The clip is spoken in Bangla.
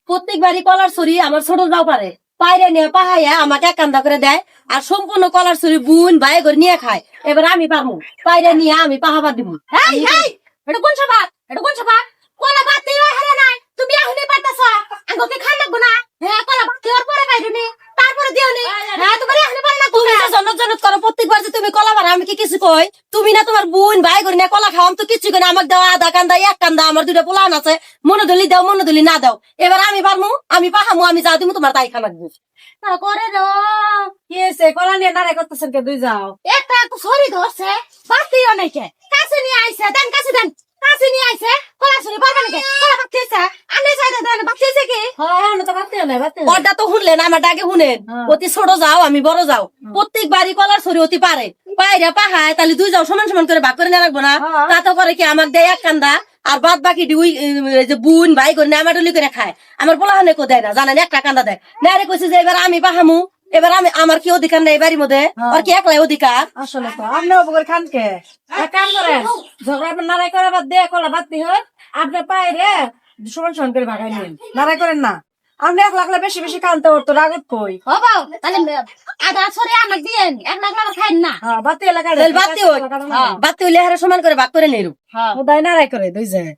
প্রত্যেকবারই কলার ছুরি আমার ছোট যাও পারে পায়রে নিয়ে পাহাইয়া আমাকে এক কান্দা করে দেয় আর সম্পূর্ণ কলার ছুরি বুন ভাই করে নিয়ে খায়। এবার আমি পারবো পায়রে নিয়ে আমি পাহাবার দিব। এটা কোন সভা? এটা কোন সভা? কলা বাতি হারে নাই তুমি এখনই পারতাছ আঙ্গকে খান লাগবো না। হ্যাঁ কলা বাতি ওর পরে খাইবনি তারপরে দিওনি। হ্যাঁ তোমার এখনই পার না তুমি যে জনজনত করো প্রত্যেকবার যে তুমি কলা পারো আমি কি কিছু কই? তুমি না তোমার বোন ভাই করে নিয়ে কলা খাওয়াম তো কিছু করে আমাকে দাও আধা কান্দা এক কান্দা আমার দুটো পোলান আছে মনে ধরলি দাও মনে ধরলি না দাও। এবার আমি পারমু আমি পাহামু আমি যা দিব তোমার তাই খানা দিব। করে র কি হয়েছে কলা নিয়ে নাড়াই করতেছেন কে দুই যাও? একটা তো সরি ধরছে বাতি অনেকে কাছে নিয়ে আইছে দেন কাছে দেন কাছে নিয়ে আইছে কলা সরি পারবে নাকি কলা বাতি আছে আনে চাইতে দেন বাতি আছে কি হ্যাঁ আমি তো বাতিও নাই বাতিও নাই। ওটা তো শুনলেন আমার ডাকে শুনেন অতি ছোট যাও আমি বড় যাও প্রত্যেকবারই কলার ছড়ি অতি পারে পায়রা পাহায় তাহলে দুই যাও সমান সমান করে ভাগ করে না রাখবো না। তা তো করে কি আমার দেয় এক কান্দা আর বাদ বাকি দুই যে বুন ভাই করে আমার ডলি করে খায় আমার পোলাহানে কো দেয় না জানেন একটা কান্দা দেয় না রে কইছে যে এবার আমি পাহামু এবার আমি আমার কি অধিকার নেই বাড়ির মধ্যে আর কি একলাই অধিকার। আসলে তো আপনি অবগর খান কে এক কাম করেন ঝগড়া নাড়াই করে বাদ দিয়ে কলা বাতি হয় আপনি পায়ে রে সমান সমান করে ভাগাই নিন নাড়াই করেন না। আপনি এক লাখ বেশি বেশি কানতে ওর তো রাগত কই। হবো তাহলে আধা সরি আমাকে দিয়েন এক লাখ লাখ খাইন না হ্যাঁ বাতি এলাকায় বাতি হইলে হারে সমান করে ভাগ করে নেই হ্যাঁ নাড়াই করে দুই যায়